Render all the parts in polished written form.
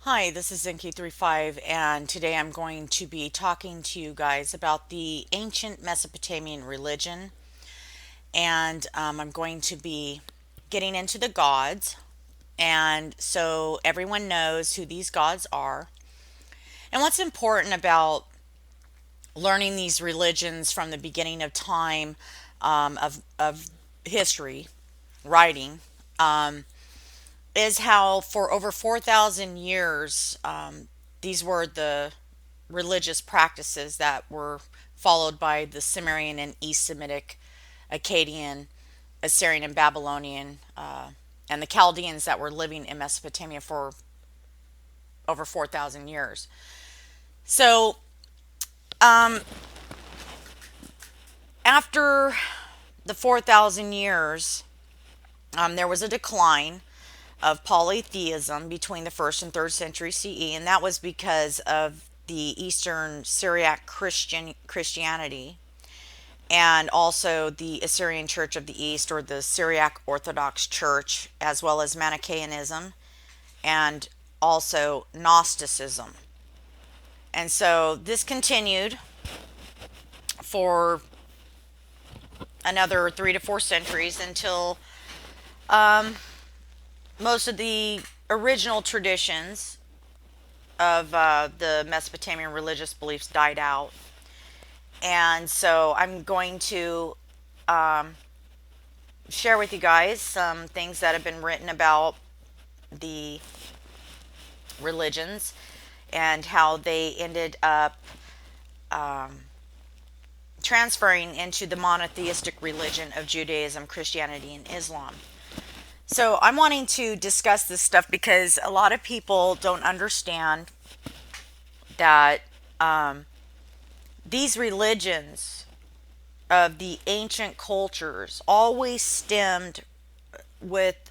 Hi, this is Enki35, and today I'm going to be talking to you guys about the ancient Mesopotamian religion. And I'm going to be getting into the gods, and so everyone knows who these gods are. And what's important about learning these religions from the beginning of time, of history, writing, um, is how for over 4,000 years, these were the religious practices that were followed by the Sumerian and East Semitic, Akkadian, Assyrian, and Babylonian, and the Chaldeans that were living in Mesopotamia for over 4,000 years. So, um, after the 4,000 years, there was a decline of polytheism between the first and third century CE, and that was because of the Eastern Syriac Christianity and also the Assyrian Church of the East, or the Syriac Orthodox Church, as well as Manichaeanism and also Gnosticism. And so this continued for another 3 to 4 centuries until um, most of the original traditions of the Mesopotamian religious beliefs died out. And so I'm going to um, share with you guys some things that have been written about the religions and how they ended up um, transferring into the monotheistic religion of Judaism, Christianity, and Islam. So I'm wanting to discuss this stuff because a lot of people don't understand that um, these religions of the ancient cultures always stemmed with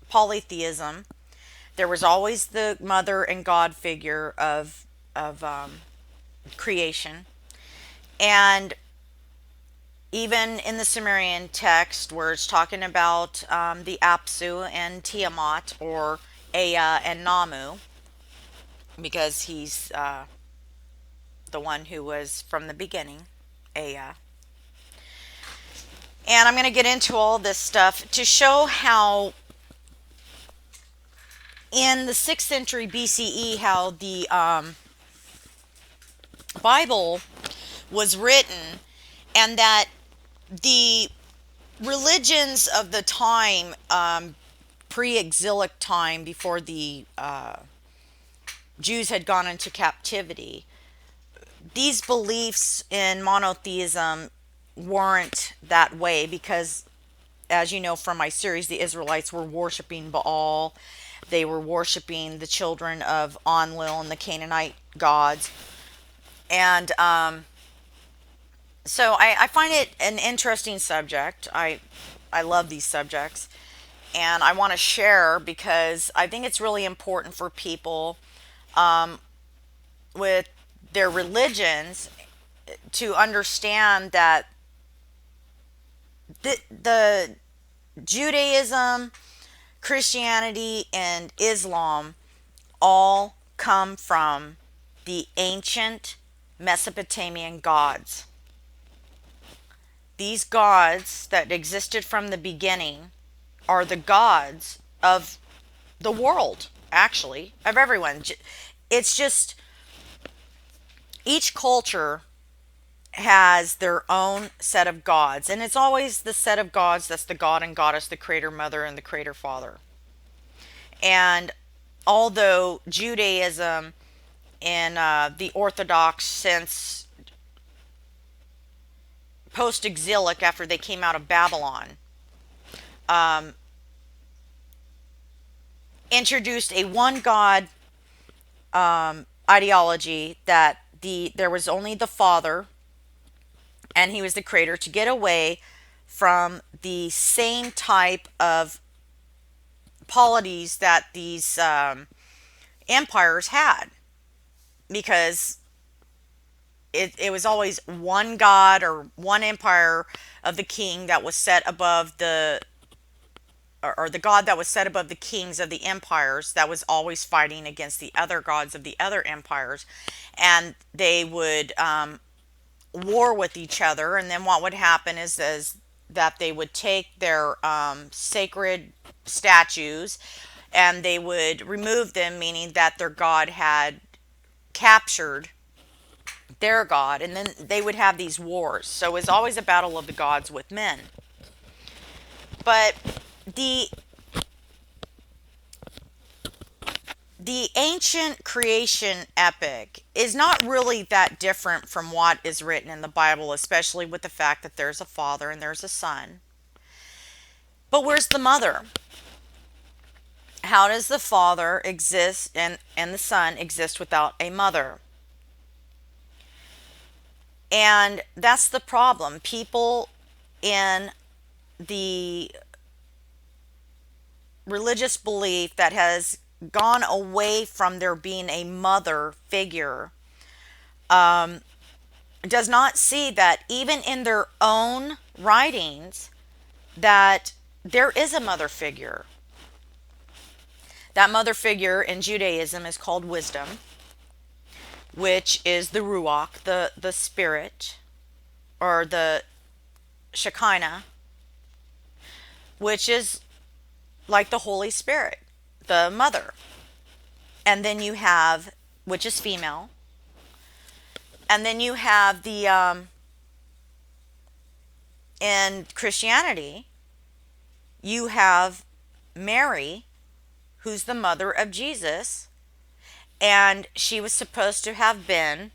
polytheism. There was always the mother and God figure of creation, and even in the Sumerian text, where it's talking about the Apsu and Tiamat, or Ea and Namu, because he's the one who was from the beginning, Ea. And I'm going to get into all this stuff to show how in the 6th century BCE, how the Bible was written, and that the religions of the time, pre-exilic time, before the Jews had gone into captivity, these beliefs in monotheism weren't that way because, as you know from my series, the Israelites were worshiping Baal. They were worshiping the children of Enlil and the Canaanite gods. And so I find it an interesting subject. I love these subjects. And I want to share because I think it's really important for people with their religions to understand that the Judaism, Christianity, and Islam all come from the ancient Mesopotamian gods. These gods that existed from the beginning are the gods of the world, actually, of everyone. It's just each culture has their own set of gods, and it's always the set of gods that's the god and goddess, the creator mother, and the creator father. And although Judaism, in the Orthodox sense, post exilic, after they came out of Babylon, um, introduced a one God ideology, that there was only the Father and he was the creator, to get away from the same type of polities that these empires had, because it was always one god or one empire of the king that was set above the or the god that was set above the kings of the empires, that was always fighting against the other gods of the other empires, and they would war with each other. And then what would happen is that they would take their sacred statues and they would remove them, meaning that their god had captured their god, and then they would have these wars. So it was always a battle of the gods with men. But the ancient creation epic is not really that different from what is written in the Bible, especially with the fact that there's a father and there's a son. But where's the mother? How does the father exist and the son exist without a mother? And that's the problem. People in the religious belief that has gone away from there being a mother figure does not see that even in their own writings that there is a mother figure. That mother figure in Judaism is called wisdom, which is the Ruach, the spirit, or the Shekinah, which is like the Holy Spirit, the mother. And then you have, which is female. And then you have the, in Christianity, you have Mary, who's the mother of Jesus. And she was supposed to have been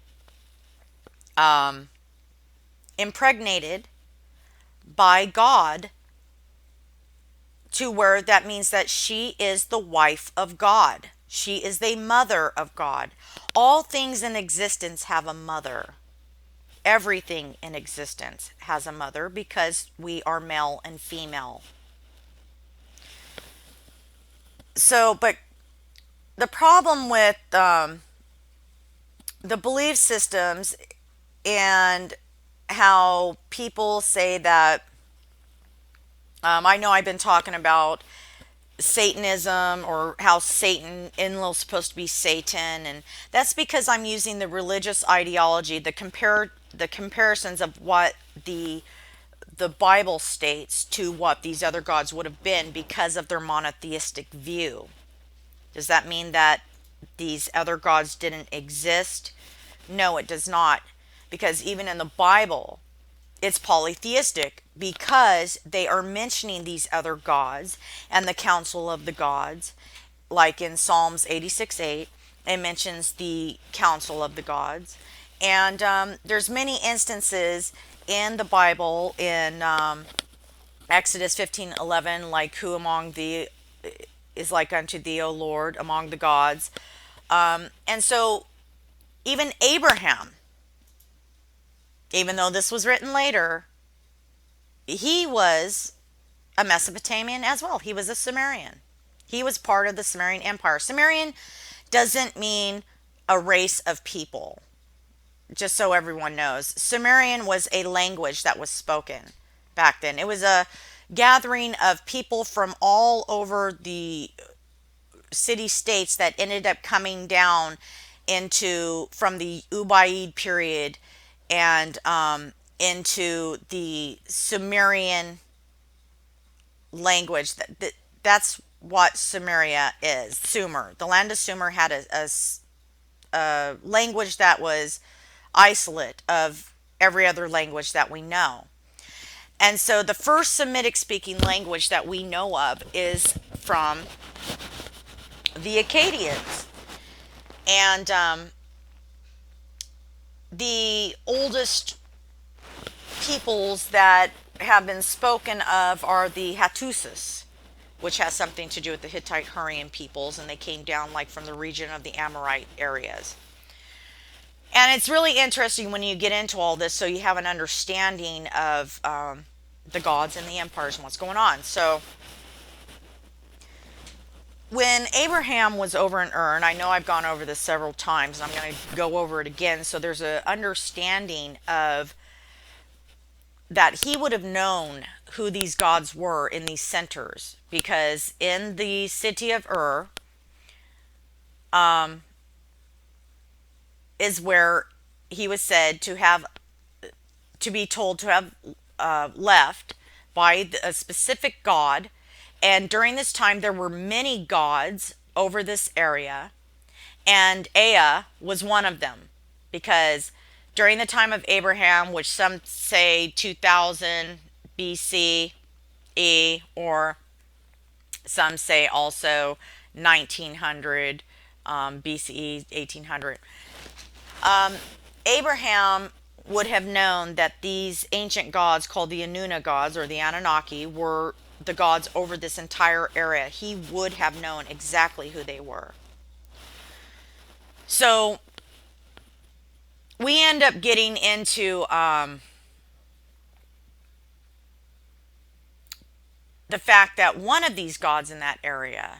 impregnated by God, to where that means that she is the wife of God. She is the mother of God. All things in existence have a mother. Everything in existence has a mother because we are male and female. So, but the problem with the belief systems and how people say that, I know I've been talking about Satanism, or how Satan, Enlil's supposed to be Satan, and that's because I'm using the religious ideology, the comparisons of what the Bible states to what these other gods would have been because of their monotheistic view. Does that mean that these other gods didn't exist? No, it does not, because even in the Bible, it's polytheistic, because they are mentioning these other gods and the council of the gods. Like in Psalms 86:8, it mentions the council of the gods. And there's many instances in the Bible, in Exodus 15:11, like, who among thee is like unto thee, O Lord, among the gods. And so even Abraham, even though this was written later, he was a Mesopotamian as well. He was a Sumerian. He was part of the Sumerian Empire. Sumerian doesn't mean a race of people, just so everyone knows. Sumerian was a language that was spoken back then. It was a gathering of people from all over the city-states that ended up coming down from the Ubaid period and into the Sumerian language. That's what Sumeria is. Sumer. The land of Sumer had a language that was isolate of every other language that we know. And so the first Semitic speaking language that we know of is from the Akkadians. And the oldest peoples that have been spoken of are the Hattusis, which has something to do with the Hittite Hurrian peoples, and they came down like from the region of the Amorite areas. And it's really interesting when you get into all this, so you have an understanding of the gods and the empires and what's going on. So when Abraham was over in Ur, and I know I've gone over this several times, and I'm going to go over it again, so there's an understanding of that he would have known who these gods were in these centers, because in the city of is where he was said to be told to have left by a specific god. And during this time, there were many gods over this area, and Ea was one of them, because during the time of Abraham, which some say 2000 BCE, or some say also 1900 BCE, 1800, Abraham would have known that these ancient gods called the Anunnaki gods, or the Anunnaki, were the gods over this entire area. He would have known exactly who they were. So we end up getting into the fact that one of these gods in that area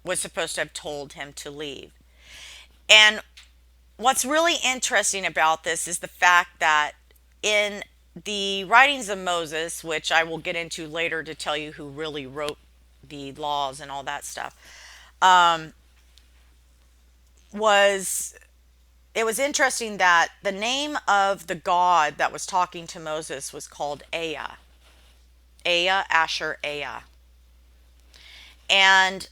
was supposed to have told him to leave. And what's really interesting about this is the fact that in the writings of Moses, which I will get into later to tell you who really wrote the laws and all that stuff, it was interesting that the name of the god that was talking to Moses was called Ea. Ea, Asher, Ea. And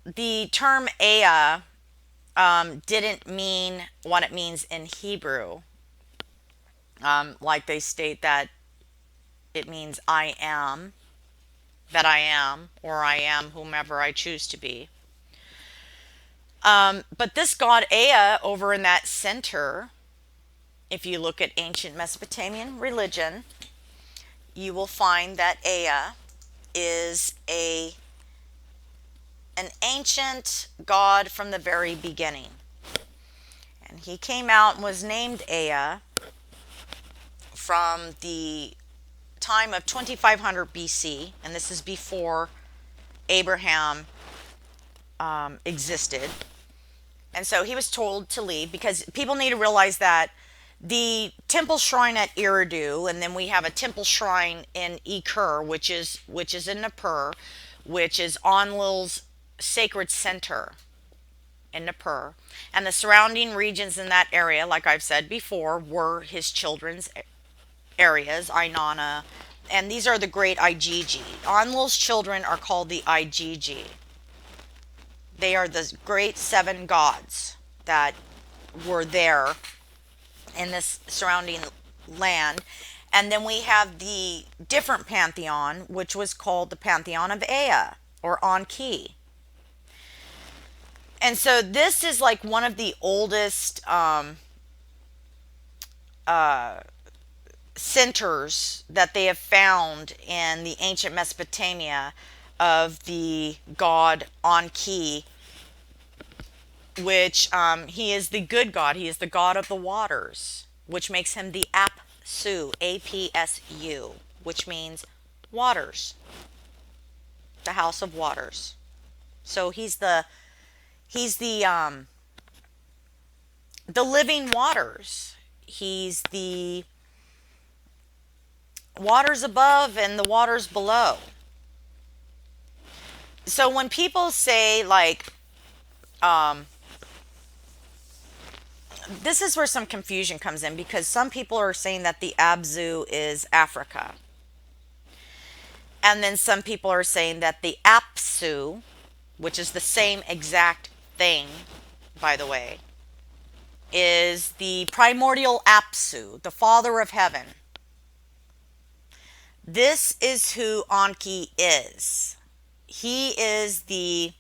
the term Ea didn't mean what it means in Hebrew. Like they state that it means I am, that I am, or I am whomever I choose to be. But this god Ea over in that center, if you look at ancient Mesopotamian religion, you will find that Ea is an ancient god from the very beginning. And he came out and was named Ea from the time of 2500 BC, and this is before Abraham existed. And so he was told to leave, because people need to realize that the temple shrine at Eridu, and then we have a temple shrine in Ekur, which is in Nippur, which is Enlil's sacred center in Nippur, and the surrounding regions in that area, like I've said before, were his children's areas, Inanna, and these are the great Igigi. Enlil's children are called the Igigi. They are the great 7 gods that were there in this surrounding land. And then we have the different pantheon, which was called the pantheon of Ea, or Enki. And so this is like one of the oldest centers that they have found in the ancient Mesopotamia of the god Enki, which he is the good god. He is the god of the waters, which makes him the APSU, APSU, which means waters, the house of waters. So he's the living waters. He's the waters above and the waters below. So when people say, like, this is where some confusion comes in, because some people are saying that the Abzu is Africa. And then some people are saying that the APSU, which is the same exact thing, by the way, is the primordial APSU, the Father of Heaven. This is who Enki is. He is the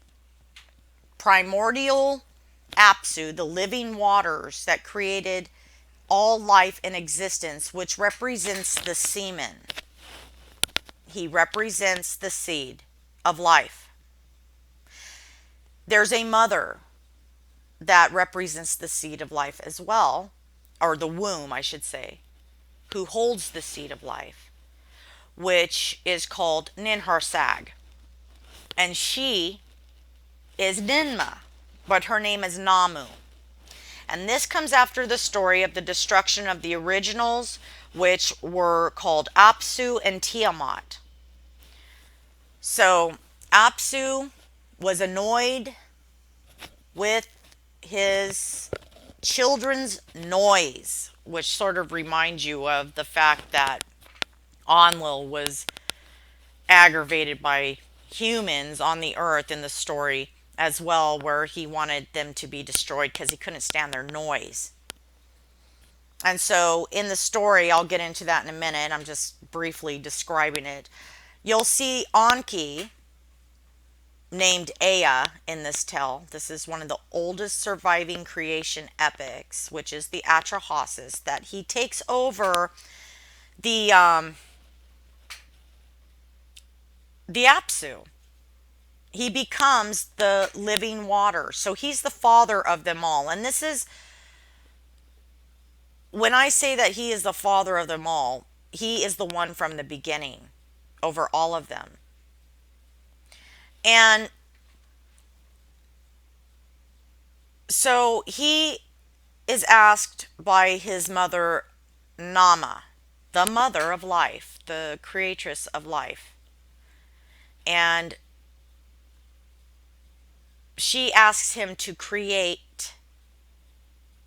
primordial APSU, the living waters that created all life in existence, which represents the semen. He represents the seed of life. There's a mother that represents the seed of life as well, or the womb, I should say, who holds the seed of life, which is called Ninharsag. And she is Ninmah, but her name is Namu. And this comes after the story of the destruction of the originals, which were called Apsu and Tiamat. So Apsu was annoyed with his children's noise, which sort of reminds you of the fact that Enlil was aggravated by humans on the earth in the story as well, where he wanted them to be destroyed because he couldn't stand their noise. And so in the story, I'll get into that in a minute, I'm just briefly describing it. You'll see Enki named Ea in this tale. This is one of the oldest surviving creation epics, which is the Atrahasis, that he takes over the Apsu. He becomes the living water. So he's the father of them all. And this is, when I say that he is the father of them all, he is the one from the beginning over all of them. And so he is asked by his mother, Nama, the mother of life, the creatress of life. And she asks him to create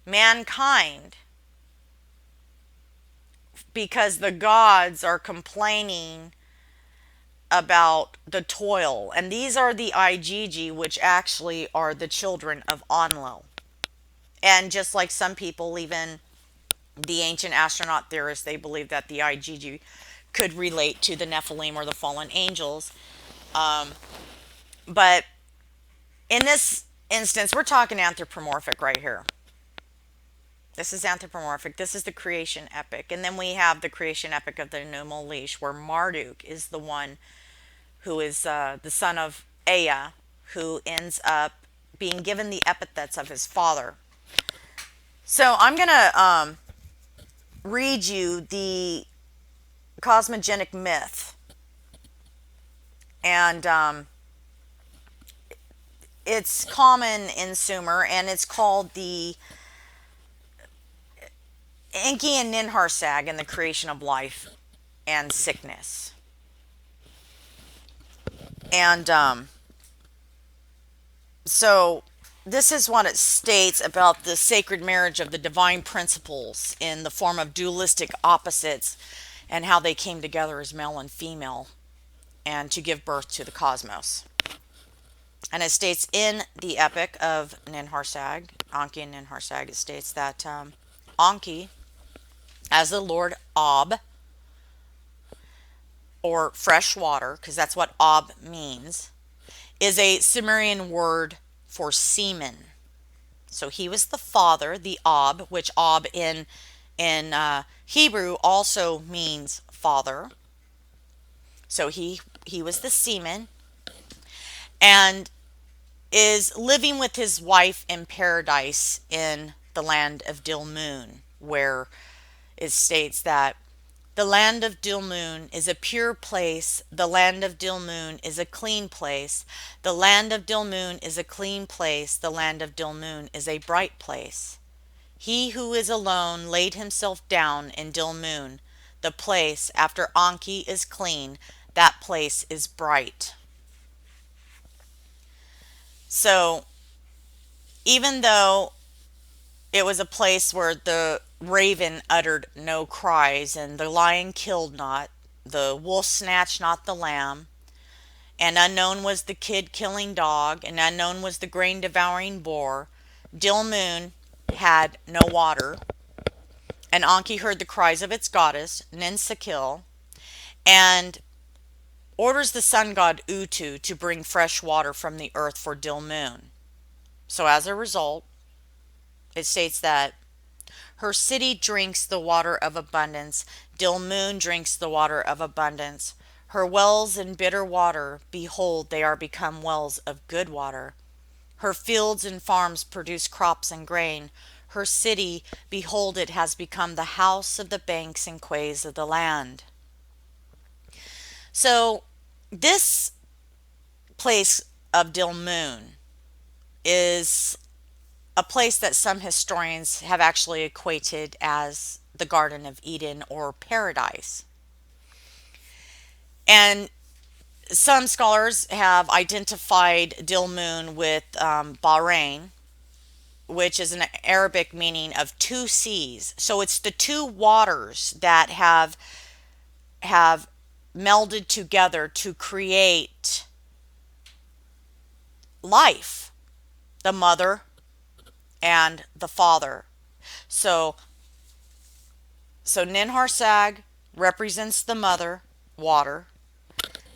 mankind because the gods are complaining about the toil. And these are the Igigi, which actually are the children of Enlil. And just like some people, even the ancient astronaut theorists, they believe that the Igigi could relate to the Nephilim or the fallen angels. But in this instance, we're talking anthropomorphic right here. This is anthropomorphic. This is the creation epic. And then we have the creation epic of the Enuma Elish, where Marduk is the one who is the son of Ea, who ends up being given the epithets of his father. So I'm going to read you the cosmogenic myth. And it's common in Sumer, and it's called the Enki and Ninhursag and the creation of life and sickness. And so this is what it states about the sacred marriage of the divine principles in the form of dualistic opposites and how they came together as male and female and to give birth to the cosmos. And it states in the epic of Ninhursag, Enki and Ninhursag, it states that Enki, as the Lord Ab, or fresh water, because that's what Ab means, is a Sumerian word for semen. So he was the father, the Ab, which Ab in Hebrew also means father. So he was the semen, and is living with his wife in paradise in the land of Dilmun, where it states that the land of Dilmun is a pure place. The land of Dilmun is a clean place. The land of Dilmun is a clean place. The land of Dilmun is a bright place. He who is alone laid himself down in Dilmun. The place after Enki is clean. That place is bright. So, even though it was a place where the raven uttered no cries, and the lion killed not, the wolf snatched not the lamb, and unknown was the kid-killing dog, and unknown was the grain-devouring boar, Dilmun had no water, and Enki heard the cries of its goddess, Ninsakil, and orders the sun god Utu to bring fresh water from the earth for Dilmun. So as a result, it states that her city drinks the water of abundance. Dilmun drinks the water of abundance. Her wells in bitter water, behold, they are become wells of good water. Her fields and farms produce crops and grain. Her city, behold, it has become the house of the banks and quays of the land. So this place of Dilmun is a place that some historians have actually equated as the Garden of Eden or paradise. And some scholars have identified Dilmun with Bahrain, which is an Arabic meaning of two seas. So it's the two waters that have melded together to create life, the mother and the father. So Ninharsag represents the mother, water,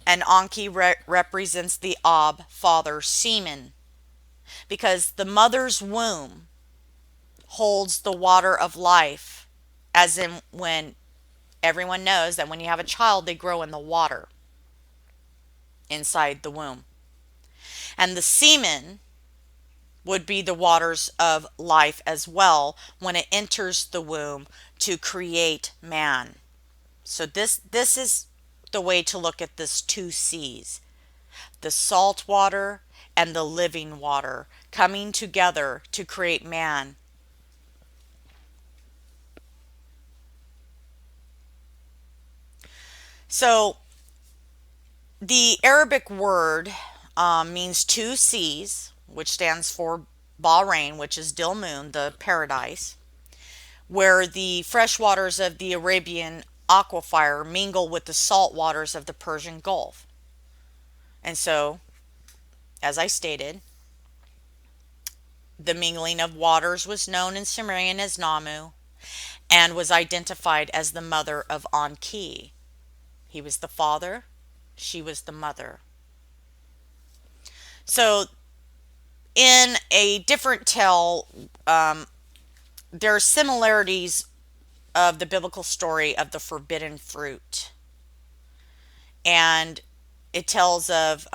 and Enki represents the Ab, father, semen, because the mother's womb holds the water of life, as in when everyone knows that when you have a child, they grow in the water inside the womb. And the semen would be the waters of life as well when it enters the womb to create man. So this is the way to look at this two seas, the salt water and the living water coming together to create man. So the Arabic word means two seas, which stands for Bahrain, which is Dilmun, the paradise, where the fresh waters of the Arabian aquifer mingle with the salt waters of the Persian Gulf. And so, as I stated, the mingling of waters was known in Sumerian as Namu and was identified as the mother of Enki. He was the father, she was the mother. So, in a different tale, there are similarities of the biblical story of the forbidden fruit. And it tells of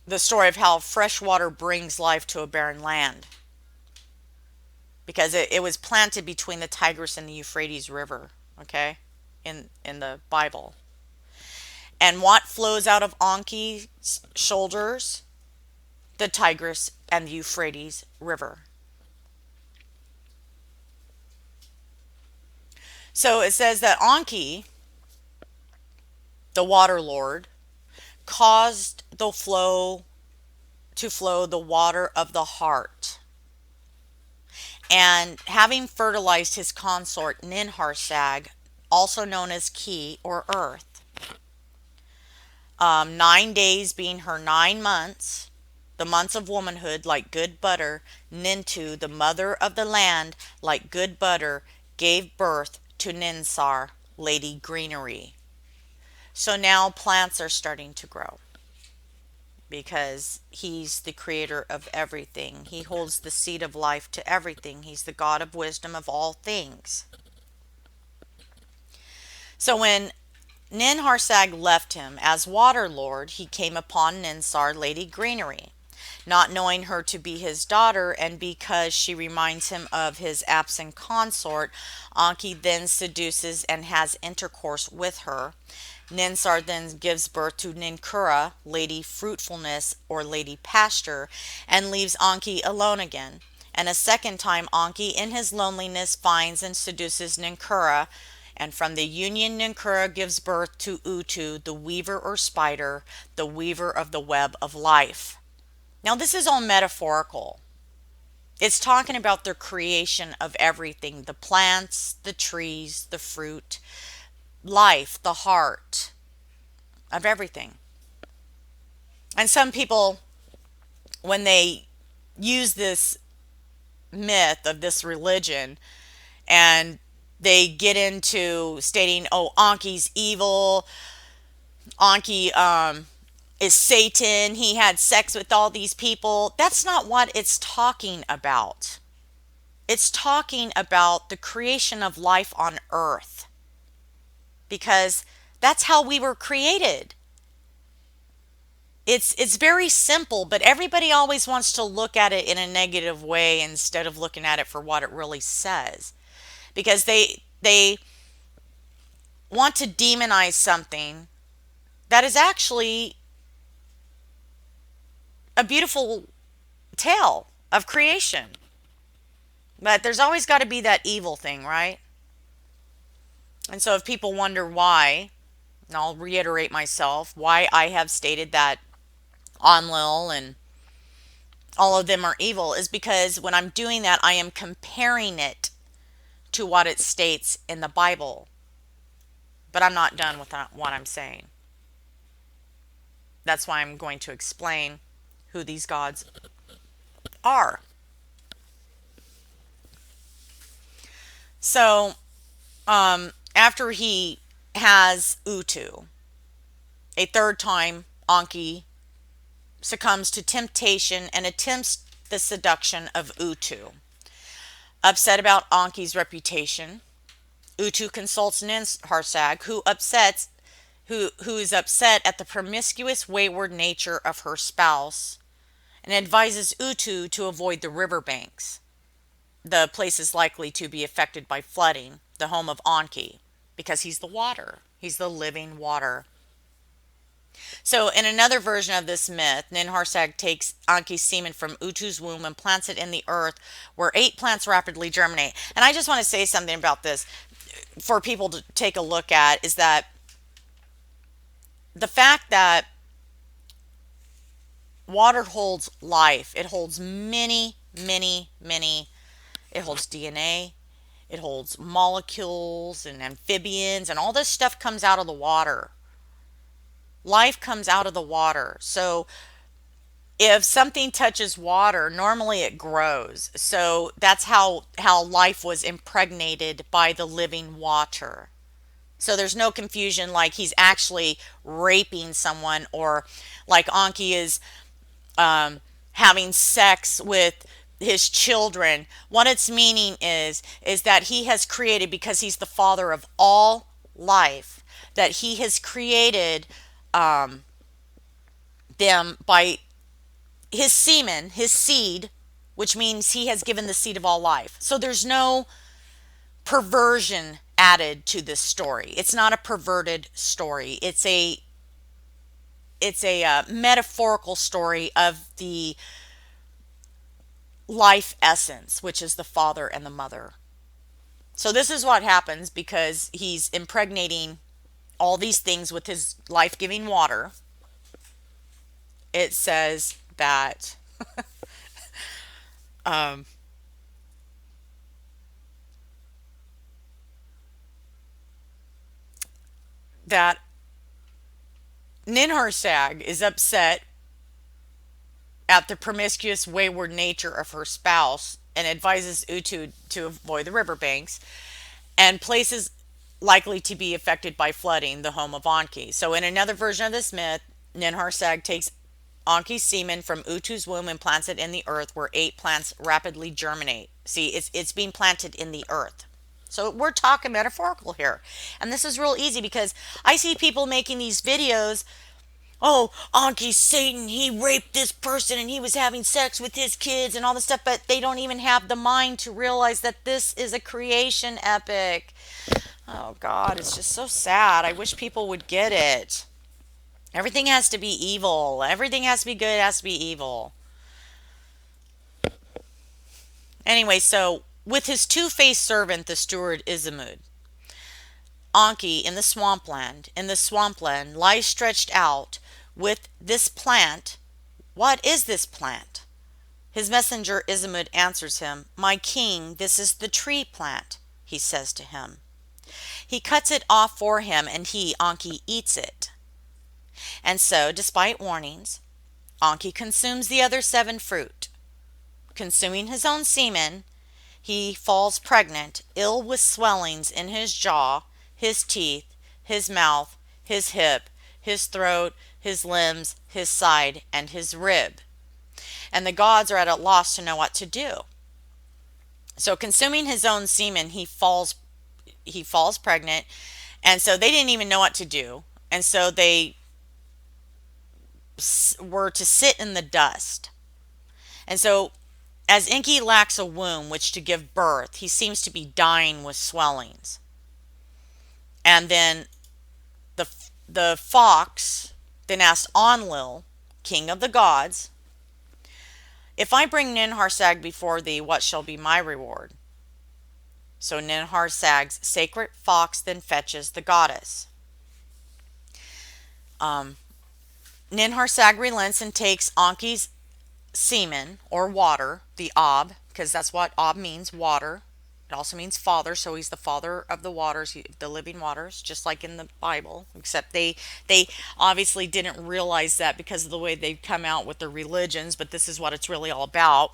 the story of how fresh water brings life to a barren land, because it was planted between the Tigris and the Euphrates River, okay, in the Bible. And what flows out of Enki's shoulders? The Tigris and the Euphrates River. So it says that Enki, the water lord, caused the flow the water of the heart. And having fertilized his consort Ninharsag, also known as Ki or Earth, 9 days being her 9 months, the months of womanhood, like good butter, Nintu, the mother of the land, like good butter, gave birth to Ninsar, Lady Greenery. So now plants are starting to grow, because he's the creator of everything. He holds the seed of life to everything. He's the God of wisdom of all things. So when Ninharsag left him as water lord, he came upon Ninsar, Lady Greenery, not knowing her to be his daughter, and because she reminds him of his absent consort, Enki then seduces and has intercourse with her. Ninsar then gives birth to Ninkura, Lady Fruitfulness or Lady Pasture, and leaves Enki alone again. And a second time Enki in his loneliness finds and seduces Ninkura, and from the union Ninkura gives birth to Utu, the weaver or spider, the weaver of the web of life. Now this is all metaphorical. It's talking about the creation of everything, the plants, the trees, the fruit, life, the heart, of everything. And some people, when they use this myth of this religion, and they get into stating, oh, Enki's evil, Enki is Satan, he had sex with all these people. That's not what it's talking about. It's talking about the creation of life on earth, because that's how we were created. It's very simple, but everybody always wants to look at it in a negative way instead of looking at it for what it really says, because they want to demonize something that is actually a beautiful tale of creation. But there's always got to be that evil thing, right? And so if people wonder why, and I'll reiterate myself, why I have stated that Enlil and all of them are evil is because when I'm doing that, I am comparing it to what it states in the Bible. But I'm not done with what I'm saying. That's why I'm going to explain who these gods are. So, after he has Utu, a third time, Enki succumbs to temptation and attempts the seduction of Utu. Upset about Enki's reputation, Utu consults Ninhursag, who is upset at the promiscuous, wayward nature of her spouse, and advises Utu to avoid the riverbanks, the places likely to be affected by flooding, the home of Enki, because he's the water. He's the living water. So, in another version of this myth, Ninhursag takes Enki's semen from Utu's womb and plants it in the earth, where 8 plants rapidly germinate. And I just want to say something about this for people to take a look at is that the fact that water holds life, it holds many, many, many, it holds DNA, it holds molecules and amphibians, and all this stuff comes out of the water. Life comes out of the water. So if something touches water, normally it grows. So that's how life was impregnated by the living water. So there's no confusion like he's actually raping someone, or like Enki is having sex with his children. What it's meaning is that he has created, because he's the father of all life, that he has created them by his semen, his seed, which means he has given the seed of all life. So there's no perversion added to this story. It's not a perverted story. It's a metaphorical story of the life essence, which is the father and the mother. So this is what happens because he's impregnating all these things with his life-giving water. It says that that Ninhursag is upset at the promiscuous, wayward nature of her spouse and advises Utu to avoid the riverbanks and places likely to be affected by flooding, the home of Enki. So in another version of this myth, Ninhursag takes Enki's semen from Utu's womb and plants it in the earth, where 8 plants rapidly germinate. See, it's being planted in the earth. So we're talking metaphorical here. And this is real easy because I see people making these videos. Oh, Enki's Satan, he raped this person and he was having sex with his kids and all this stuff, but they don't even have the mind to realize that this is a creation epic. Oh God, it's just so sad. I wish people would get it. Everything has to be evil. Everything has to be good. It has to be evil. Anyway, so with his two-faced servant, the steward Izamud, Enki in the swampland, lies stretched out with this plant. What is this plant? His messenger Izamud answers him, "My king, this is the tree plant," he says to him. He cuts it off for him, and he, Enki, eats it. And so, despite warnings, Enki consumes the other 7 fruit. Consuming his own semen, he falls pregnant, ill with swellings in his jaw, his teeth, his mouth, his hip, his throat, his limbs, his side, and his rib. And the gods are at a loss to know what to do. So consuming his own semen, he falls pregnant, and so they didn't even know what to do. And so they were to sit in the dust. And so as Enki lacks a womb which to give birth, he seems to be dying with swellings. And then the fox then asked Enlil, king of the gods, If I bring Ninharsag before thee, what shall be my reward? So Ninharsag's sacred fox then fetches the goddess. Ninharsag relents and takes Enki's semen or water, the Ab, because that's what Ab means, water. It also means father, so he's the father of the waters, the living waters, just like in the Bible. Except they obviously didn't realize that because of the way they've come out with their religions, but this is what it's really all about.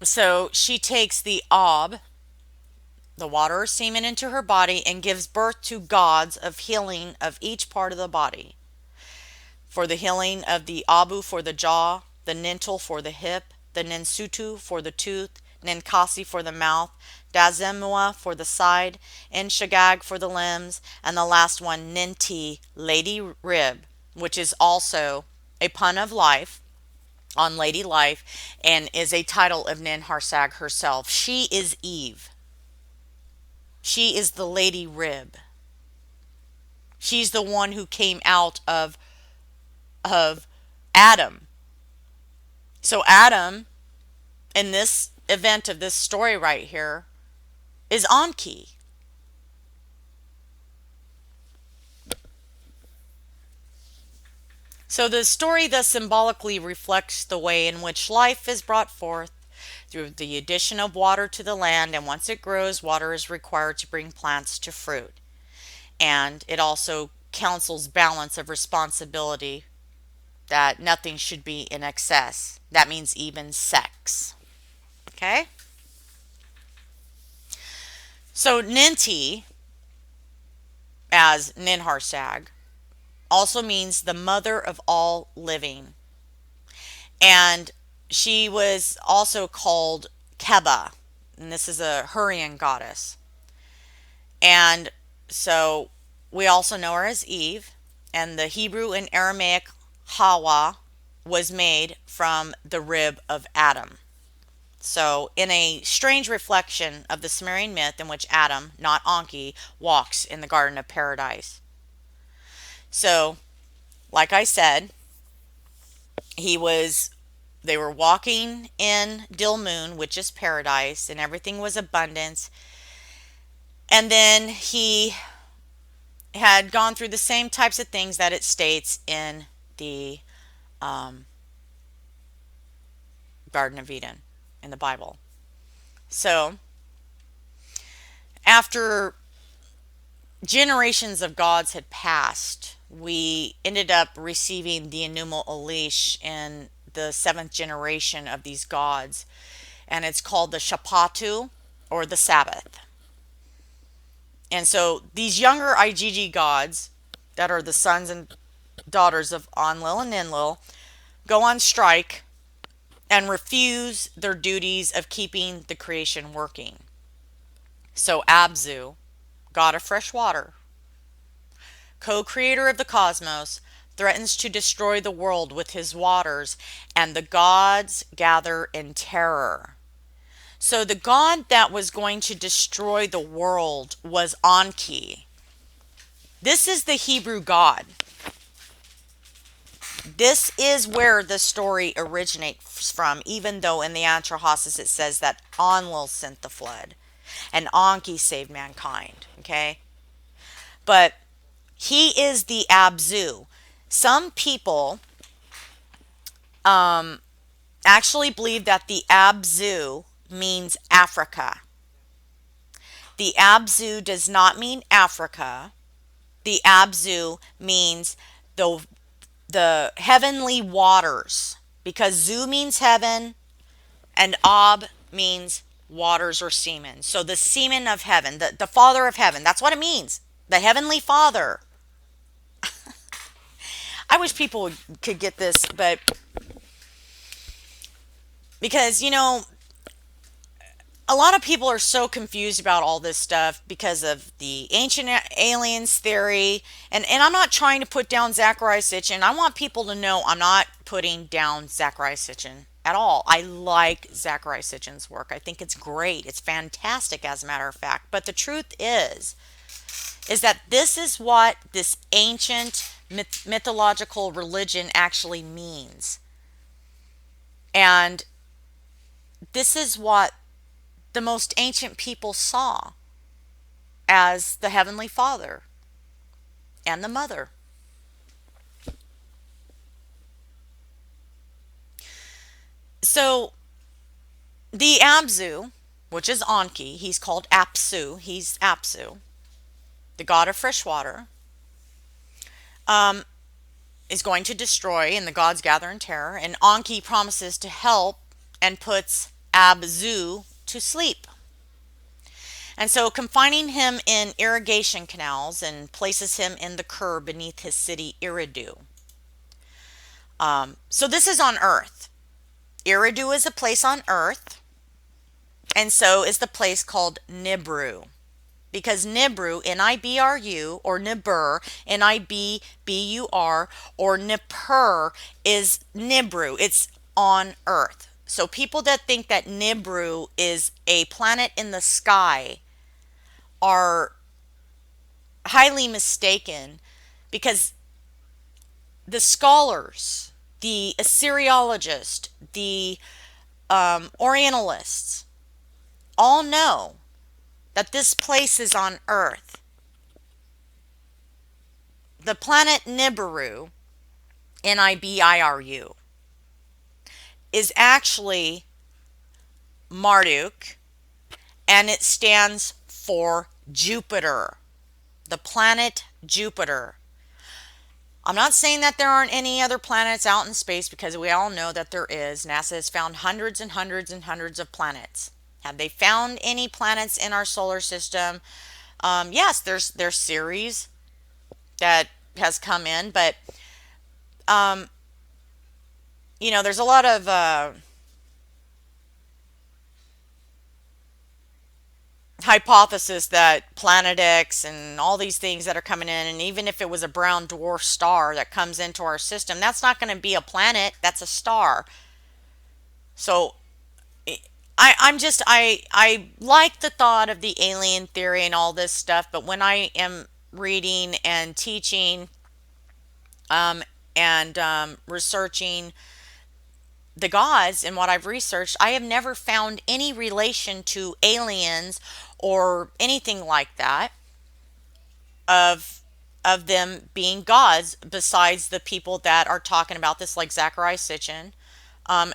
So she takes the Ab, the water or semen, into her body and gives birth to gods of healing of each part of the body. For the healing of the Abu for the jaw, the Nintul for the hip, the Ninsutu for the tooth, Ninkasi for the mouth, Dazemua for the side, Nshagag for the limbs, and the last one, Ninti, Lady Rib, which is also a pun of life on Lady Life and is a title of Ninharsag herself. She is Eve. She is the Lady Rib. She's the one who came out of Adam. So Adam, in this event of this story right here, is Enki. So the story thus symbolically reflects the way in which life is brought forth through the addition of water to the land, and once it grows, water is required to bring plants to fruit. And it also counsels balance of responsibility, that nothing should be in excess. That means even sex. Okay? So Ninti, as Ninharsag, also means the mother of all living. And she was also called Keba, and this is a Hurrian goddess. And so we also know her as Eve, and the Hebrew and Aramaic Hawa was made from the rib of Adam. So, in a strange reflection of the Sumerian myth in which Adam, not Enki, walks in the Garden of Paradise. So, like I said, they were walking in Dilmun, which is paradise, and everything was abundance. And then he had gone through the same types of things that it states in the Garden of Eden in the Bible. So, after generations of gods had passed, we ended up receiving the Enuma Elish in the 7th generation of these gods, and it's called the Shapatu, or the Sabbath. And so these younger Igigi gods, that are the sons and daughters of Enlil and Enlil, go on strike and refuse their duties of keeping the creation working. So Abzu, god of fresh water, co-creator of the cosmos, threatens to destroy the world with his waters, and the gods gather in terror. So the god that was going to destroy the world was Enki. This is the Hebrew God. This is where the story originates from, even though in the Antrahasis it says that Enlil sent the flood and Enki saved mankind. Okay? But he is the Abzu. Some people actually believe that the Abzu means Africa. The Abzu does not mean Africa. The Abzu means the heavenly waters, because Zu means heaven and Ab means waters or semen. So the semen of heaven, the father of heaven, that's what it means. The heavenly father. I wish people could get this, but because, a lot of people are so confused about all this stuff because of the ancient aliens theory. And I'm not trying to put down Zecharia Sitchin. I want people to know I'm not putting down Zecharia Sitchin at all. I like Zachariah Sitchin's work. I think it's great. It's fantastic, as a matter of fact. But the truth is that this is what this ancient mythological religion actually means. And this is what the most ancient people saw as the Heavenly Father and the Mother. So the Abzu, which is Enki, he's called Apsu, he's Apsu, the god of fresh water, is going to destroy, and the gods gather in terror, and Enki promises to help and puts Abzu to sleep. And so confining him in irrigation canals and places him in the Kur beneath his city Eridu. So this is on Earth. Eridu is a place on Earth, and so is the place called Nibiru. Because Nibiru, N-I-B-R-U, or Nibur, N-I-B-B-U-R, or Nippur is Nibiru. It's on Earth. So people that think that Nibiru is a planet in the sky are highly mistaken, because the scholars, the Assyriologists, the Orientalists all know that this place is on Earth. The planet Nibiru, N-I-B-I-R-U, is actually Marduk, and it stands for Jupiter, the planet Jupiter. I'm not saying that there aren't any other planets out in space, because we all know that there is. NASA has found hundreds and hundreds and hundreds of planets. Have they found any planets in our solar system? Yes, there's Ceres that has come in, but there's a lot of hypothesis that Planet X and all these things that are coming in, and even if it was a brown dwarf star that comes into our system, that's not going to be a planet, that's a star. So I like the thought of the alien theory and all this stuff, but when I am reading and teaching and researching the gods and what I've researched, I have never found any relation to aliens or anything like that of them being gods, besides the people that are talking about this, like Zachariah Sitchin,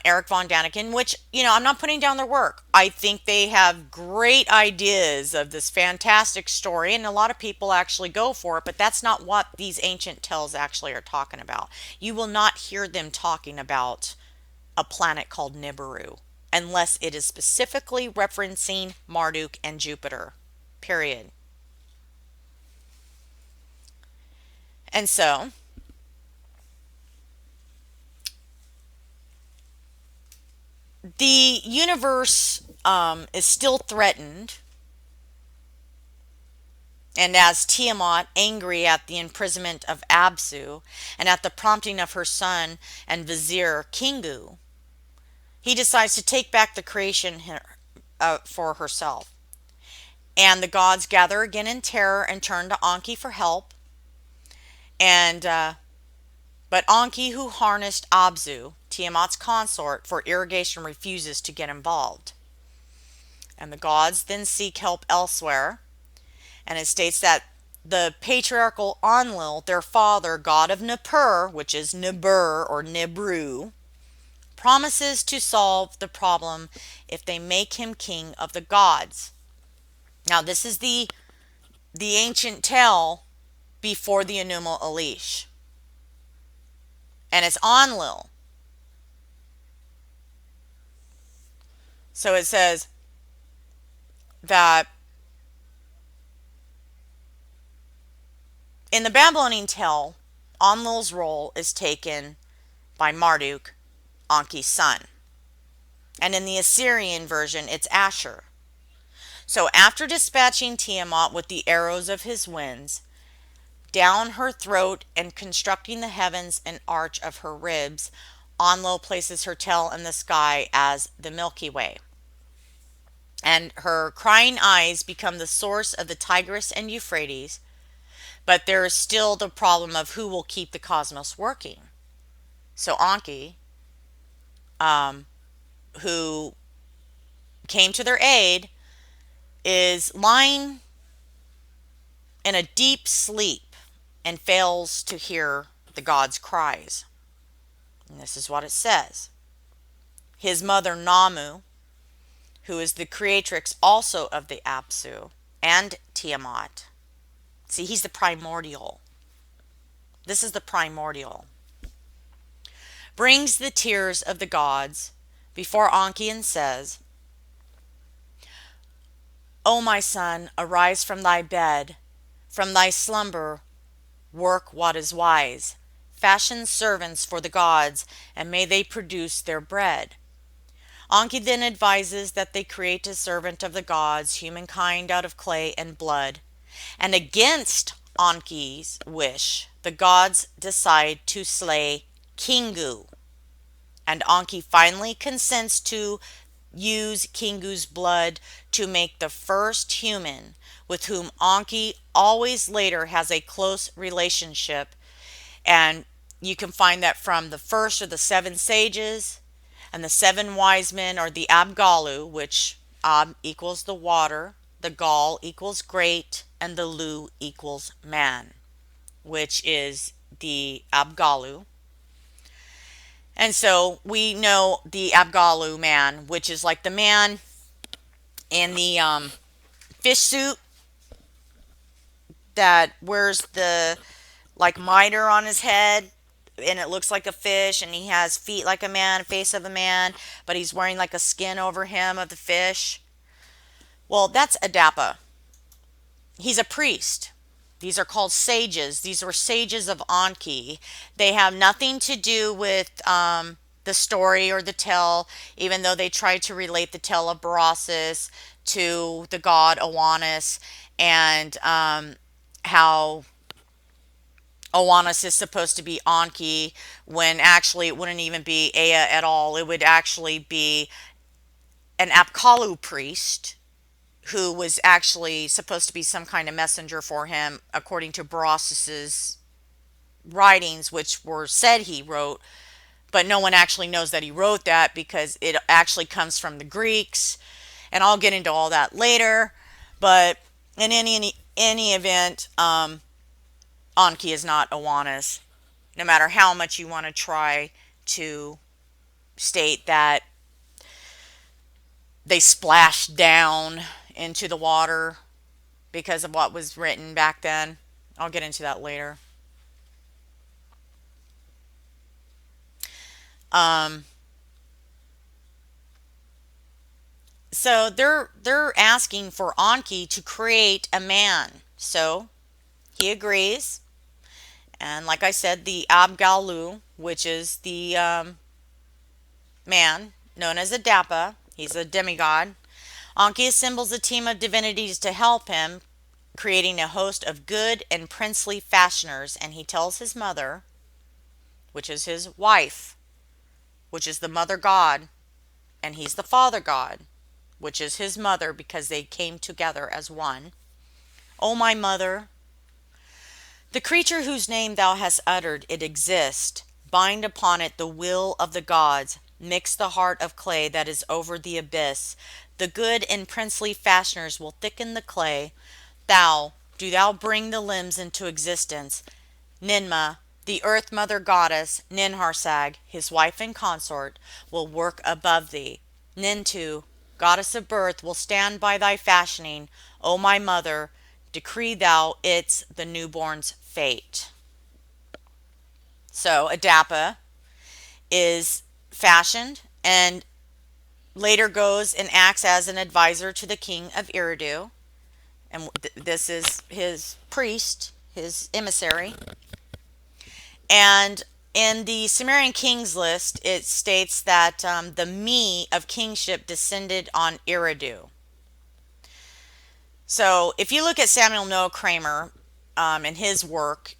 Eric von Daniken, which, I'm not putting down their work. I think they have great ideas of this fantastic story, and a lot of people actually go for it, but that's not what these ancient tales actually are talking about. You will not hear them talking about a planet called Nibiru unless it is specifically referencing Marduk and Jupiter, period. And so the universe is still threatened, and as Tiamat, angry at the imprisonment of Abzu and at the prompting of her son and vizier Kingu, he decides to take back the creation for herself. And the gods gather again in terror and turn to Enki for help. But Enki, who harnessed Abzu, Tiamat's consort, for irrigation, refuses to get involved. And the gods then seek help elsewhere. And it states that the patriarchal Enlil, their father, god of Nippur, which is Nibur or Nibru, promises to solve the problem if they make him king of the gods. Now, this is the ancient tale before the Enuma-Elish. And it's Enlil. So it says that in the Babylonian tale, Enlil's role is taken by Marduk, Enki's son. And in the Assyrian version, it's Ashur. So after dispatching Tiamat with the arrows of his winds, down her throat and constructing the heavens an arch of her ribs, Enlil places her tail in the sky as the Milky Way. And her crying eyes become the source of the Tigris and Euphrates, but there is still the problem of who will keep the cosmos working. So Enki, who came to their aid, is lying in a deep sleep and fails to hear the gods' cries. And this is what it says. His mother Namu, who is the creatrix also of the Apsu and Tiamat. See, he's the primordial. This is the primordial. Brings the tears of the gods before Enki and says, O my son, arise from thy bed, from thy slumber, work what is wise. Fashion servants for the gods, and may they produce their bread. Enki then advises that they create a servant of the gods, humankind out of clay and blood. And against Enki's wish, the gods decide to slay Kingu. And Enki finally consents to use Kingu's blood to make the first human, with whom Enki always later has a close relationship. And you can find that from the first are the seven sages, and the seven wise men are the Abgalu, which Ab equals the water, the Gal equals great, and the Lu equals man, which is the Abgalu. And so we know the Abgalu man, which is like the man in the fish suit that wears the like mitre on his head, and it looks like a fish, and he has feet like a man, face of a man, but he's wearing like a skin over him of the fish. Well, that's Adapa. He's a priest. These are called sages. These were sages of Enki. They have nothing to do with the story or the tale, even though they tried to relate the tale of Berossus to the god Oannes, and how Oannes is supposed to be Enki, when actually it wouldn't even be Ea at all. It would actually be an Apkallu priest who was actually supposed to be some kind of messenger for him, according to Berossus's writings, which were said he wrote, but no one actually knows that he wrote that because it actually comes from the Greeks, and I'll get into all that later. But in any event, Enki is not Oannes, no matter how much you want to try to state that they splashed down into the water because of what was written back then. I'll get into that later. So they're asking for Enki to create a man. So he agrees. And like I said, the Abgalu, which is the man known as Adapa, he's a demigod. Enki assembles a team of divinities to help him, creating a host of good and princely fashioners, and he tells his mother, which is his wife, which is the mother god, and he's the father god, which is his mother, because they came together as one. O my mother, the creature whose name thou hast uttered, it exists. Bind upon it the will of the gods. Mix the heart of clay that is over the abyss. The good and princely fashioners will thicken the clay. Do thou bring the limbs into existence. Ninmah, the earth mother goddess, Ninharsag, his wife and consort, will work above thee. Nintu, goddess of birth, will stand by thy fashioning. O my mother, decree thou its the newborn's fate. So Adapa is fashioned and later goes and acts as an advisor to the king of Eridu. And this is his priest, his emissary. And in the Sumerian kings list, it states that the me of kingship descended on Eridu. So if you look at Samuel Noah Kramer and his work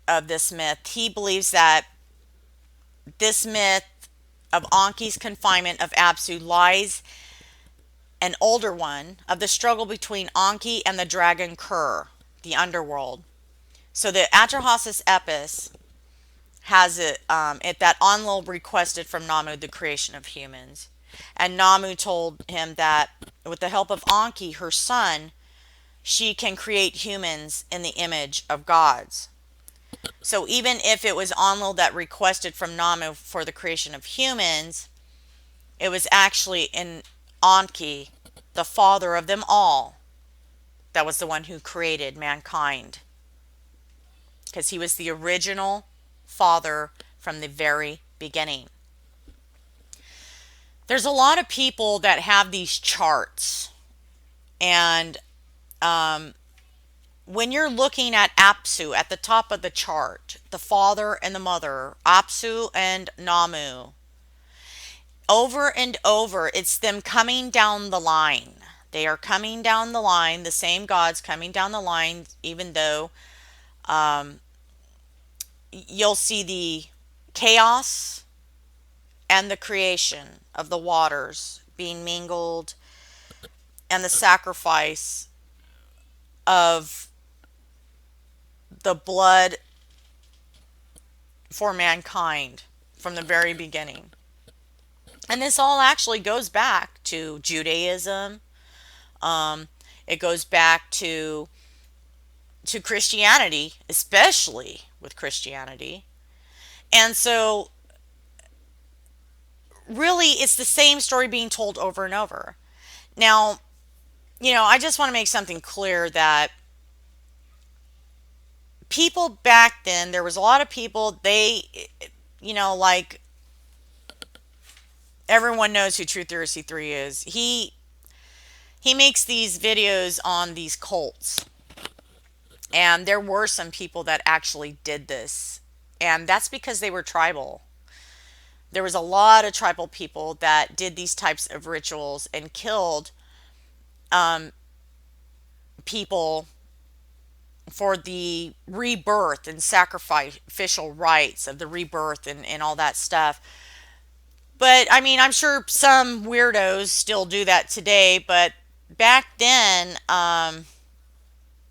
of this myth, he believes that this myth of Enki's confinement of Apsu lies an older one of the struggle between Enki and the dragon Kur, the underworld. So the Atrahasis Epis has it that Enlil requested from Namu the creation of humans. And Namu told him that with the help of Enki, her son, she can create humans in the image of gods. So even if it was Enlil that requested from Namu for the creation of humans, it was actually in Enki, the father of them all, that was the one who created mankind. Because he was the original father from the very beginning. There's a lot of people that have these charts, and when you're looking at Apsu at the top of the chart, the father and the mother, Apsu and Namu, over and over, it's them coming down the line. They are coming down the line, the same gods coming down the line, even though you'll see the chaos and the creation of the waters being mingled, and the sacrifice of the blood for mankind from the very beginning. And this all actually goes back to Judaism. It goes back to Christianity, especially with Christianity. And so really it's the same story being told over and over. Now, I just want to make something clear that people back then, there was a lot of people, like everyone knows who Truth Heresy 3 is. He makes these videos on these cults. And there were some people that actually did this. And that's because they were tribal. There was a lot of tribal people that did these types of rituals and killed people for the rebirth and sacrificial rites of the rebirth and all that stuff. But I mean, I'm sure some weirdos still do that today, but back then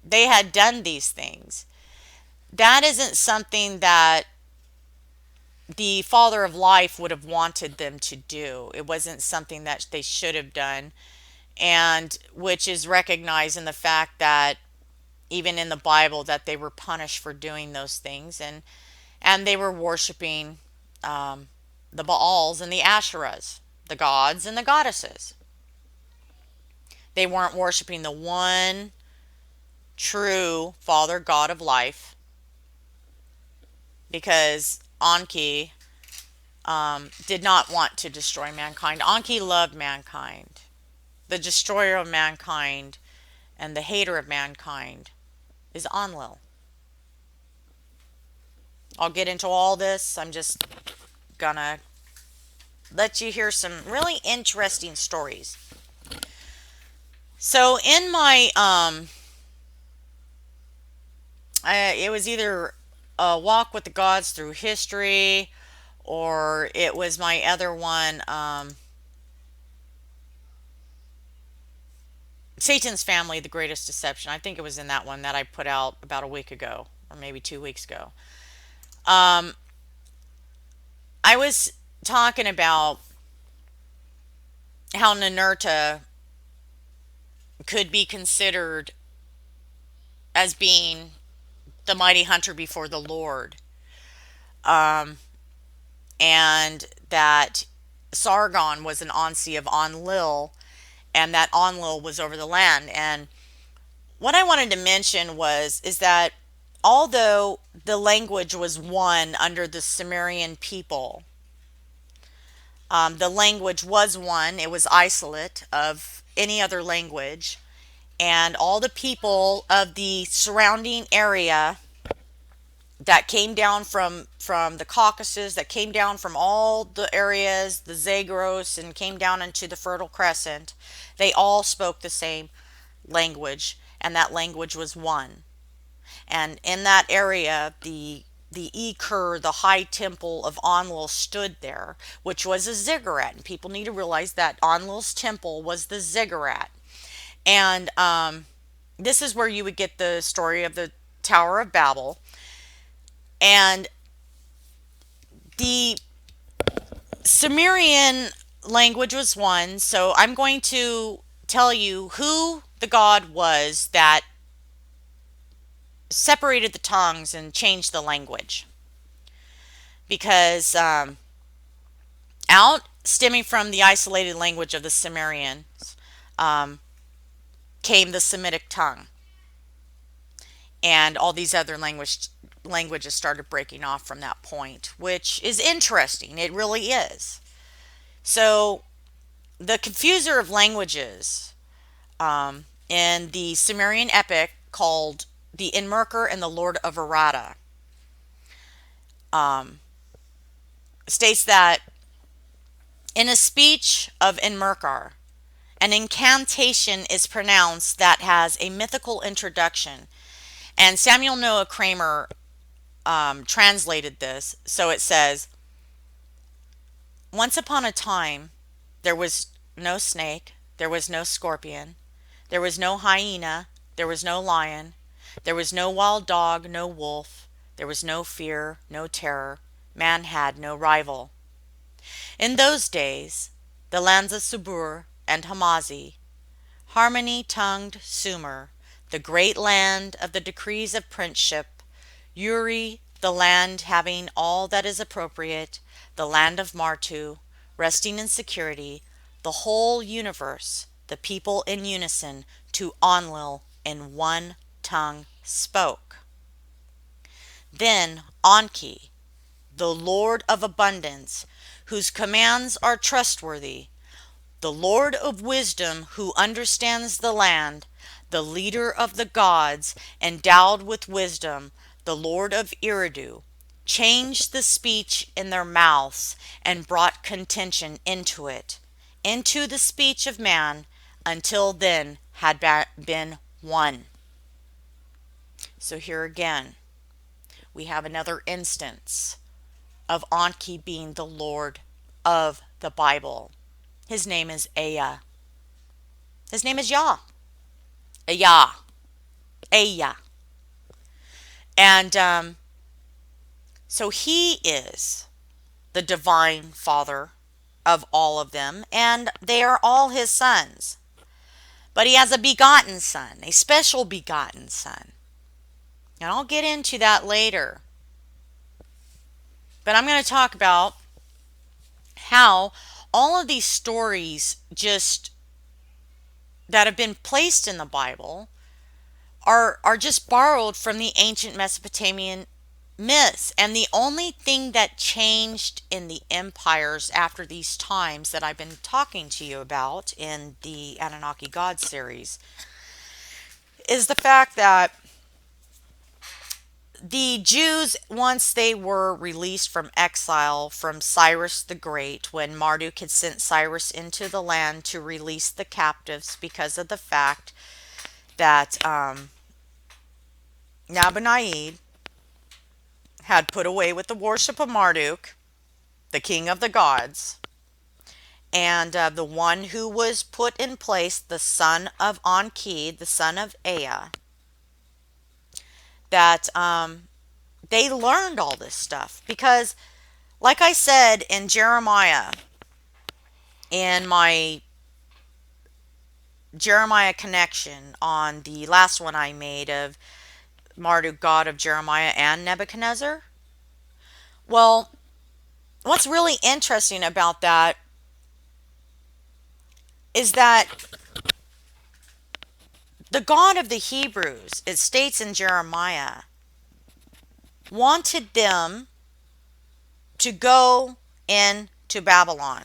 they had done these things. That isn't something that the Father of Life would have wanted them to do. It wasn't something that they should have done, and which is recognized in the fact that even in the Bible that they were punished for doing those things, and they were worshiping the Baals and the Asherahs, the gods and the goddesses. They weren't worshiping the one true Father God of life, because Enki did not want to destroy mankind. Enki loved mankind. The destroyer of mankind and the hater of mankind is Enlil. I'll get into all this. I'm just gonna let you hear some really interesting stories. So in my it was either a walk with the gods through history, or it was my other one, Satan's Family, The Greatest Deception. I think it was in that one that I put out about a week ago, or maybe 2 weeks ago. I was talking about how Ninurta could be considered as being the mighty hunter before the Lord. And that Sargon was an Ansi of Enlil, and that Enlil was over the land. And what I wanted to mention is that although the language was one under the Sumerian people, the language was one, it was isolate of any other language, and all the people of the surrounding area that came down from the Caucasus, that came down from all the areas, the Zagros, and came down into the Fertile Crescent, they all spoke the same language, and that language was one. And in that area, the Ekur, the high temple of Enlil, stood there, which was a ziggurat. And people need to realize that Enlil's temple was the ziggurat. And this is where you would get the story of the Tower of Babel. And the Sumerian language was one. So I'm going to tell you who the god was that separated the tongues and changed the language. Because out stemming from the isolated language of the Sumerians came the Semitic tongue. And all these other languages started breaking off from that point, which is interesting. It really is. So the confuser of languages in the Sumerian epic called the Enmerker and the Lord of Errata states that in a speech of Enmerkar, an incantation is pronounced that has a mythical introduction. And Samuel Noah Kramer translated this. So it says, once upon a time, there was no snake, there was no scorpion, there was no hyena, there was no lion, there was no wild dog, no wolf, there was no fear, no terror. Man had no rival. In those days, the lands of Subur and Hamazi, harmony-tongued Sumer, the great land of the decrees of princeship, Uri, the land having all that is appropriate, the land of Martu, resting in security, the whole universe, the people in unison, to Enlil in one tongue spoke. Then Enki, the Lord of abundance, whose commands are trustworthy, the Lord of wisdom who understands the land, the leader of the gods, endowed with wisdom, the Lord of Eridu, changed the speech in their mouths and brought contention into it, into the speech of man, until then had been one. So here again, we have another instance of Enki being the Lord of the Bible. His name is Ea. His name is Yah. Yah. Yah. And so he is the divine father of all of them, and they are all his sons. But he has a begotten son, a special begotten son. And I'll get into that later. But I'm going to talk about how all of these stories that have been placed in the Bible are just borrowed from the ancient Mesopotamian myths. And the only thing that changed in the empires after these times that I've been talking to you about in the Anunnaki God series is the fact that the Jews, once they were released from exile from Cyrus the Great, when Marduk had sent Cyrus into the land to release the captives because of the fact that Nabonid had put away with the worship of Marduk, the king of the gods, and the one who was put in place, the son of Enki, the son of Ea, that they learned all this stuff. Because, like I said in Jeremiah, in my Jeremiah connection on the last one I made of Marduk, god of Jeremiah and Nebuchadnezzar, well, what's really interesting about that is that the God of the Hebrews, it states in Jeremiah, wanted them to go into Babylon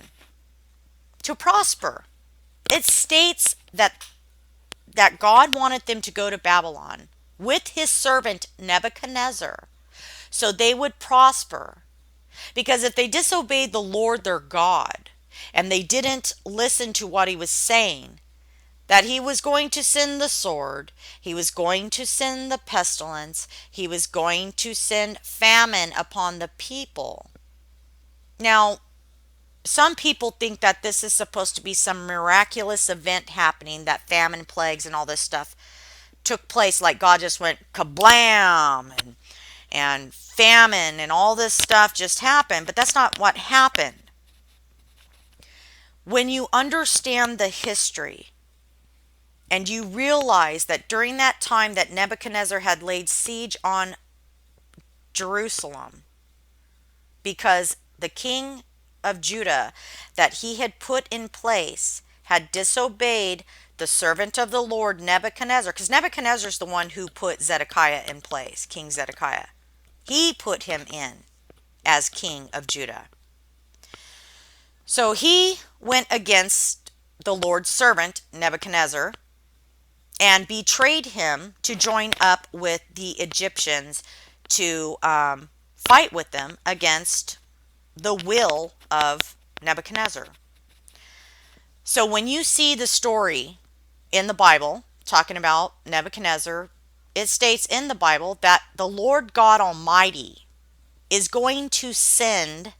to prosper. It states that God wanted them to go to Babylon with his servant Nebuchadnezzar so they would prosper. Because if they disobeyed the Lord their God and they didn't listen to what he was saying, that he was going to send the sword, he was going to send the pestilence, he was going to send famine upon the people. Now, some people think that this is supposed to be some miraculous event happening, that famine, plagues, and all this stuff took place, like God just went kablam, and famine and all this stuff just happened. But that's not what happened. When you understand the history and you realize that during that time that Nebuchadnezzar had laid siege on Jerusalem, because the king of Judah that he had put in place had disobeyed the servant of the Lord Nebuchadnezzar, because Nebuchadnezzar is the one who put Zedekiah in place, King Zedekiah. He put him in as king of Judah. So he went against the Lord's servant Nebuchadnezzar and betrayed him to join up with the Egyptians to fight with them against the will of Nebuchadnezzar. So when you see the story in the Bible talking about Nebuchadnezzar, it states in the Bible that the Lord God Almighty is going to send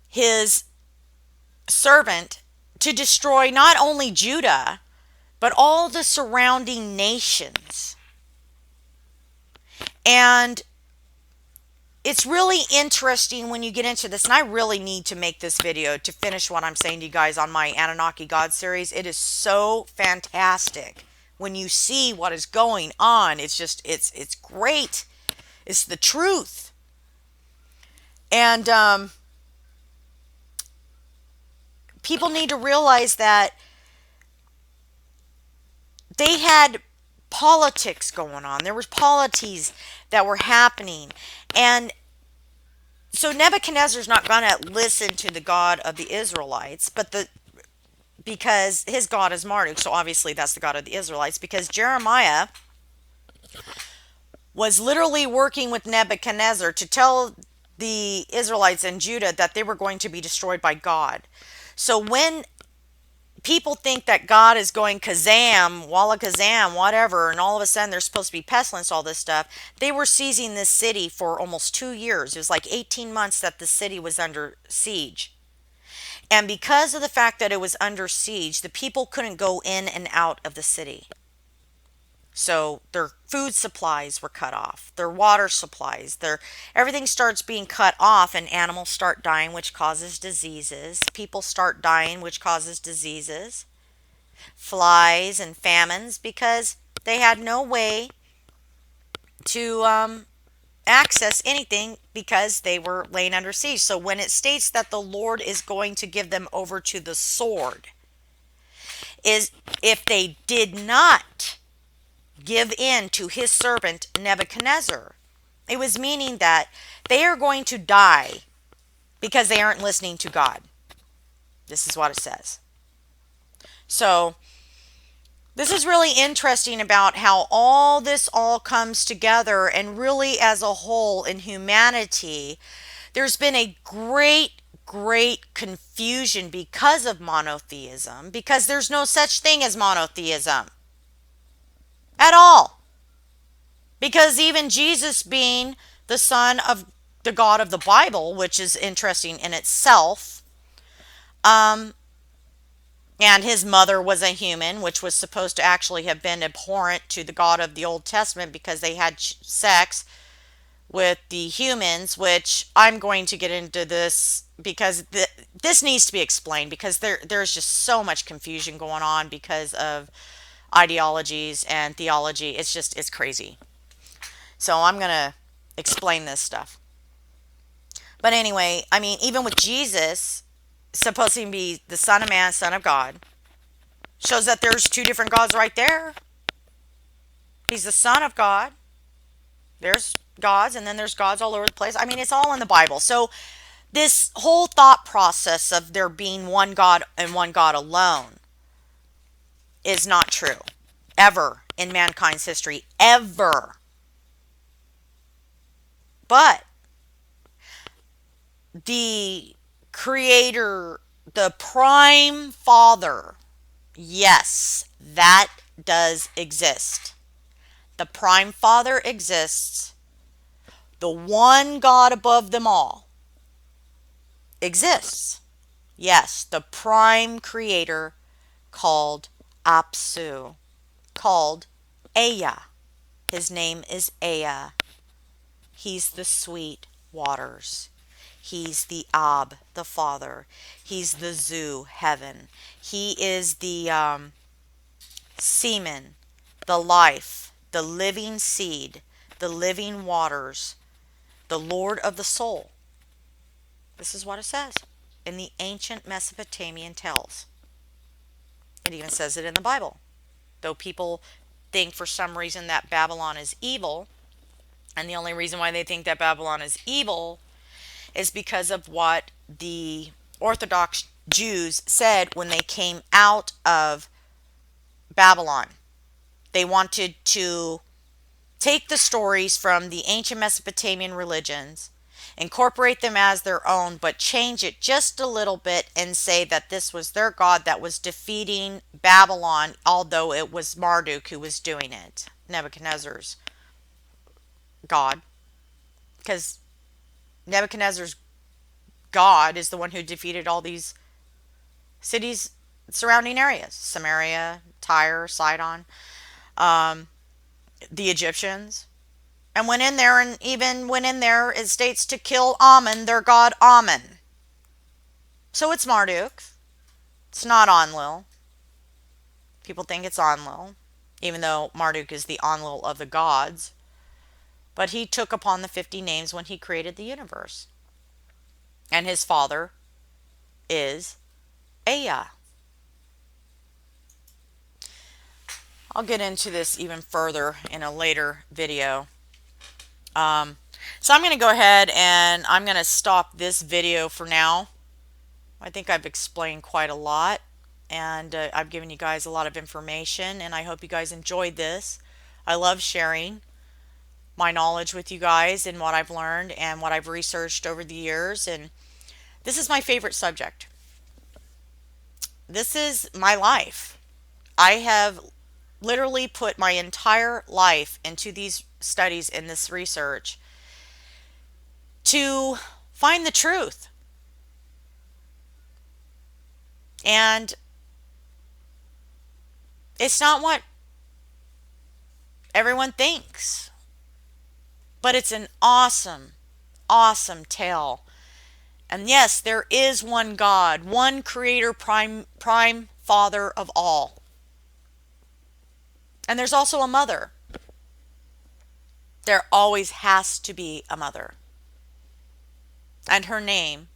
his servant to destroy not only Judah, but all the surrounding nations. And it's really interesting when you get into this, and I really need to make this video to finish what I'm saying to you guys on my Anunnaki God series. It is so fantastic when you see what is going on. It's just, it's great. It's the truth. And people need to realize that they had politics going on. There was polities that were happening. And so Nebuchadnezzar's not going to listen to the God of the Israelites, because his God is Marduk. So obviously that's the God of the Israelites, because Jeremiah was literally working with Nebuchadnezzar to tell the Israelites and Judah that they were going to be destroyed by God. So when people think that God is going kazam, walla kazam, whatever, and all of a sudden there's supposed to be pestilence, all this stuff, they were seizing this city for almost 2 years. It was like 18 months that the city was under siege. And because of the fact that it was under siege, the people couldn't go in and out of the city. So their food supplies were cut off, their water supplies, everything starts being cut off, and animals start dying, which causes diseases. People start dying, which causes diseases, flies and famines, because they had no way to access anything because they were laying under siege. So when it states that the Lord is going to give them over to the sword, is if they did not give in to his servant Nebuchadnezzar. It was meaning that they are going to die because they aren't listening to God. This is what it says. So this is really interesting about how all this all comes together, and really as a whole in humanity, there's been a great confusion because of monotheism, because there's no such thing as monotheism at all. Because even Jesus, being the son of the God of the Bible, which is interesting in itself, and his mother was a human, which was supposed to actually have been abhorrent to the God of the Old Testament, because they had sex with the humans, which I'm going to get into this because this needs to be explained, because there's just so much confusion going on because of ideologies and theology. It's crazy. So I'm going to explain this stuff. But anyway, I mean, even with Jesus supposed to be the Son of Man, Son of God, shows that there's two different gods right there. He's the Son of God. There's gods, and then there's gods all over the place. I mean, it's all in the Bible. So this whole thought process of there being one God and one God alone is not true. Ever in mankind's history. Ever. But the creator, the prime father Yes, that does exist. The Prime Father exists. The one God above them all exists. Yes, the Prime Creator called Apsu, called Ea. His name is Ea. He's the sweet waters. He's the Ab, the Father. He's the Zu, heaven. He is the semen, the life, the living seed, the living waters, the Lord of the soul. This is what it says in the ancient Mesopotamian tales. It even says it in the Bible. Though people think for some reason that Babylon is evil, and the only reason why they think that Babylon is evil is because of what the Orthodox Jews said when they came out of Babylon. They wanted to take the stories from the ancient Mesopotamian religions, incorporate them as their own, but change it just a little bit and say that this was their God that was defeating Babylon, although it was Marduk who was doing it, Nebuchadnezzar's God. Because Nebuchadnezzar's God is the one who defeated all these cities, surrounding areas, Samaria, Tyre, Sidon, the Egyptians, and went in there, and even went in there, it states, to kill Ammon, their god Ammon. So it's Marduk. It's not Enlil. People think it's Enlil, even though Marduk is the Enlil of the gods. But he took upon the 50 names when he created the universe. And his father is Ea. I'll get into this even further in a later video. So I'm going to go ahead and I'm going to stop this video for now. I think I've explained quite a lot, and I've given you guys a lot of information, and I hope you guys enjoyed this. I love sharing my knowledge with you guys and what I've learned and what I've researched over the years, and this is my favorite subject. This is my life. I have literally put my entire life into these studies and this research to find the truth. And it's not what everyone thinks, but it's an awesome, awesome tale. And yes, there is one God, one creator, prime father of all. And there's also a mother. There always has to be a mother. And her name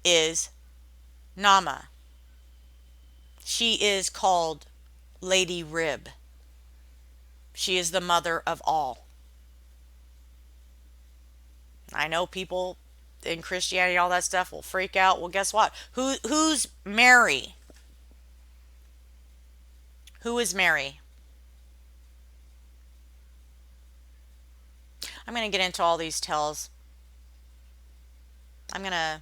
is Nama. She is called Lady Rib. She is the mother of all. I know people in Christianity, all that stuff, will freak out. Well, guess what? Who's Mary? Who is Mary? I'm going to get into all these tales. I'm going to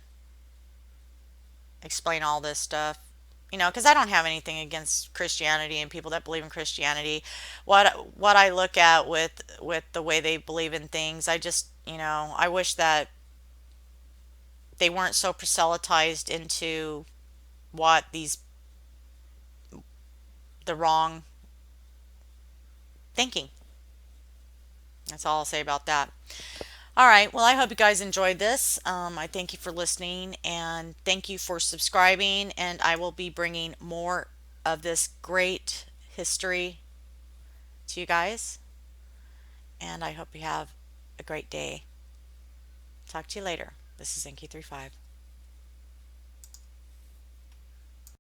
explain all this stuff, because I don't have anything against Christianity and people that believe in Christianity. What I look at with the way they believe in things, I just, I wish that they weren't so proselytized into what the wrong thinking. That's all I'll say about that. All right, well, I hope you guys enjoyed this. I thank you for listening, and thank you for subscribing, and I will be bringing more of this great history to you guys, and I hope you have a great day. Talk to you later. This is Enki 35.